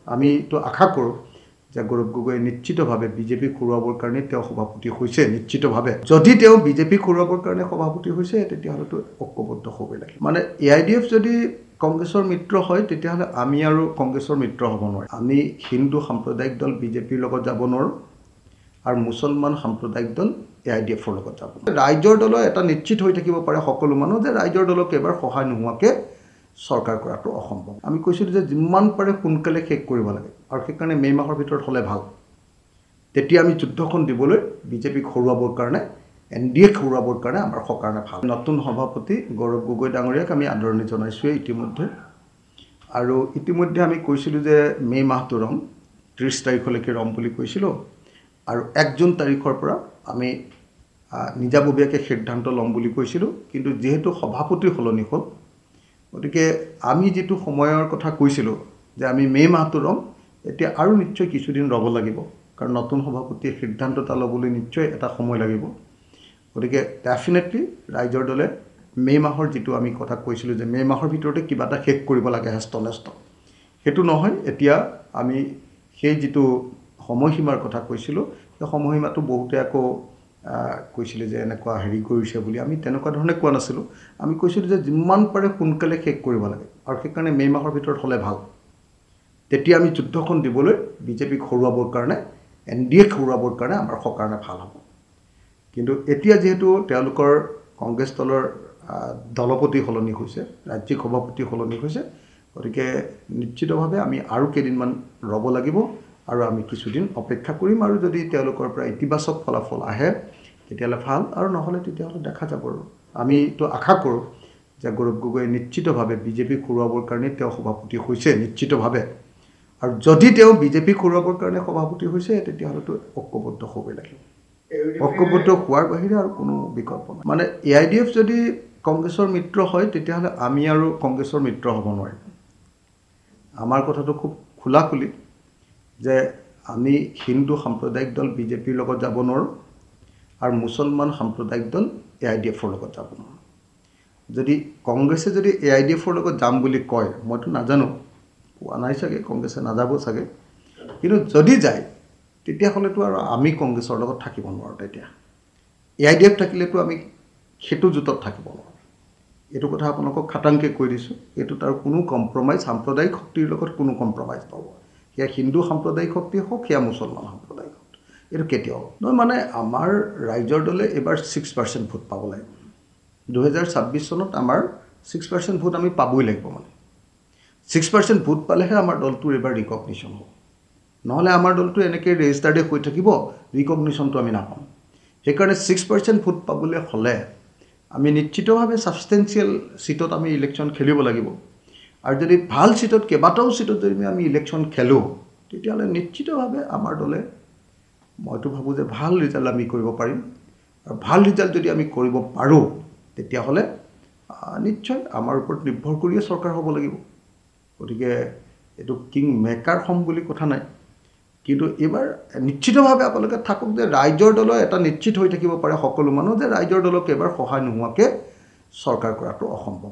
আমি তো আশা কৰোঁ যে গৌৰৱ গগৈ নিশ্চিতভাৱে বিজেপি খুৰুৱাবৰ কাৰণে তেওঁ সভাপতি হৈছে নিশ্চিতভাৱে যদি তেওঁ বিজেপি খুৰুৱাবৰ কাৰণে সভাপতি হৈছে তেতিয়াহ'লেতো ঐক্যবদ্ধ হ'বই লাগে মানে AIDF যদি কংগ্ৰেছৰ মিত্ৰ হয় তেতিয়াহ'লে আমি আৰু কংগ্ৰেছৰ মিত্ৰ হ'ব নোৱাৰে আমি হিন্দু সাম্প্ৰদায়িক দল বিজেপিৰ লগত যাব নোৱাৰোঁ আৰু মুছলমান সাম্প্ৰদায়িক দল AIDFৰ লগত যাব ৰাইজৰ দলৰ এটা নিশ্চিত হৈ থাকিব পাৰে সকলো মানুহ যে ৰাইজৰ দলক এবাৰ সহায় নোহোৱাকৈ চৰকাৰ কৰাটো অসম্ভৱ আমি কৈছিলোঁ যে যিমান পাৰে সোনকালে শেষ কৰিব লাগে আৰু সেইকাৰণে মে' মাহৰ ভিতৰত হ'লে ভাল তেতিয়া আমি যুদ্ধখন দিবলৈ বিজেপিক হৰুৱাবৰ কাৰণে NDA হৰুৱাবৰ কাৰণে আমাৰ কাৰণে ভাল নতুন সভাপতি গৌৰৱ গগৈ ডাঙৰীয়াক আমি আদৰণি জনাইছোঁৱেই আৰু ইতিমধ্যে আমি কৈছিলোঁ যে মে' মাহটো ৰম 30 তাৰিখলৈকে ৰম বুলি কৈছিলোঁ আৰু 1 জুন তাৰিখৰ পৰা আমি নিজাববীয়াকৈ সিদ্ধান্ত ল'ম বুলি কৈছিলোঁ কিন্তু যেহেতু সভাপতি সলনি হ'ল গতিকে আমি যেটো সময়ৰ কথা কৈছিলোঁ যে আমি মে' মাহটো ৰম এতিয়া আৰু নিশ্চয় কিছুদিন ৰব লাগিব কাৰণ নতুন সভাপতিয়ে সিদ্ধান্ত এটা ল'বলৈ নিশ্চয় এটা সময় লাগিব গতিকে ডেফিনেটলি ৰাইজৰ দলে মে' মাহৰ যেটো আমি কথা কৈছিলোঁ যে মে' মাহৰ ভিতৰতে কিবা এটা শেষ কৰিব লাগে হেষ্টনেষ্ট হেতু নহয় এতিয়া আমি সেই যেটো সময়সীমাৰ কথা কৈছিলোঁ সেই সময়সীমাটো বহুতে আকৌ কৈছিলে যে এনেকুৱা হেৰি কৰিছে বুলি আমি তেনেকুৱা ধৰণে কোৱা নাছিলোঁ আমি কৈছিলোঁ যে যিমান পাৰে সোনকালে শেষ কৰিব লাগে আৰু সেইকাৰণে মে' মাহৰ ভিতৰত হ'লে ভাল তেতিয়া আমি যুদ্ধখন দিবলৈ বিজেপিক হৰুৱাবৰ কাৰণে NDA হৰুৱাবৰ কাৰণে আমাৰ কাৰণে ভাল হ'ব কিন্তু এতিয়া যেহেতু তেওঁলোকৰ কংগ্ৰেছ দলৰ দলপতি সলনি হৈছে ৰাজ্যিক সভাপতি সলনি হৈছে গতিকে নিশ্চিতভাৱে আমি আৰু কেইদিনমান ৰব লাগিব আৰু আমি কিছুদিন অপেক্ষা কৰিম আৰু যদি তেওঁলোকৰ পৰা ইতিবাচক ফলাফল আহে তেতিয়ালে ভাল আৰু নহলে তেতিয়ালে দেখা যাব আমি তো আশা কৰোঁ যে গৌৰৱ গগৈ নিশ্চিতভাৱে বিজেপি খুৰুৱাবৰ কাৰণে তেওঁ সভাপতি হৈছে নিশ্চিতভাৱে আৰু যদি তেওঁ বিজেপি খুৰুৱাবৰ কাৰণে সভাপতি হৈছে তেতিয়াহ'লেতো ঐক্যবদ্ধ হ'বই লাগিব ঐক্যবদ্ধ হোৱাৰ বাহিৰে আৰু কোনো বিকল্প নাই মানে AIDF যদি কংগ্ৰেছৰ মিত্ৰ হয় তেতিয়াহ'লে আমি আৰু কংগ্ৰেছৰ মিত্ৰ হ'ব নোৱাৰিম আমাৰ কথাটো খুব খোলাখুলি যে আমি হিন্দু সাম্প্ৰদায়িক দল বিজেপিৰ লগত যাব নোৱাৰোঁ আৰু মুছলমান সাম্প্ৰদায়িক দল AIDFৰ লগত যাব নোৱাৰোঁ যদি কংগ্ৰেছে যদি AIDFৰ লগত যাম বুলি কয় মইতো নাজানো কোৱা নাই চাগে কংগ্ৰেছে নাযাব চাগে কিন্তু যদি যায় তেতিয়াহ'লেতো আৰু আমি কংগ্ৰেছৰ লগত থাকিব নোৱাৰোঁ তেতিয়া AIDF থাকিলেতো আমি হেতু জোটত থাকিব নোৱাৰোঁ এইটো কথা আপোনালোকক খাটাংকে কৈ দিছোঁ এইটো তাৰ কোনো কম্প্ৰমাইজ সাম্প্ৰদায়িক শক্তিৰ লগত কোনো কম্প্ৰমাইজ পাব ইয়া হিন্দু সাম্প্ৰদায়িক শক্তি হোক ইয়া মুছলমান সাম্প্ৰদায়িক শক্তি এইটো কেতিয়াও নহয় মানে আমাৰ ৰাইজৰ দলে এবাৰ 6% ভোট পাব লাগিব 2026 চনত আমাৰ 6% ভোট আমি পাবই লাগিব মানে 6% ভোট পালেহে আমাৰ দলটোৰ এবাৰ ৰিকগনিশ্যন হ'ব নহলে আমাৰ দলটো এনেকৈ ৰেজিষ্টাৰ্ডে হৈ থাকিব ৰিকগনিশ্যনটো আমি নাপাম সেইকাৰণে 6% ভোট পাবলৈ হলে আমি নিশ্চিতভাৱে সাবস্টেন্সিয়েল সিটত আমি ইলেকশ্যন খেলিব লাগিব আৰু যদি ভাল সিটত কেবাটাও সিটত যদি আমি ইলেকশ্যন খেলো তেতিয়াহ'লে নিশ্চিতভাৱে আমাৰ দলে মইতো ভাবো যে ভাল ৰিজাল্ট আমি কৰিব পাৰিম আৰু ভাল ৰিজাল্ট যদি আমি কৰিব পাৰো তেতিয়াহ'লে নিশ্চয় আমাৰ ওপৰত নিৰ্ভৰ কৰিয়ে চৰকাৰ হ'ব লাগিব গতিকে এটো কিং মেকাৰ হম বুলি কথা নাই কিন্তু এবাৰ নিশ্চিতভাৱে আপোনালোকে থাকক যে ৰাইজৰ দলৰ এটা নিশ্চিত হৈ থাকিব পাৰে সকলো মানুহ যে ৰাইজৰ দলক এবাৰ সহায় নোহোৱাকৈ চৰকাৰ কৰাটো অসম্ভৱ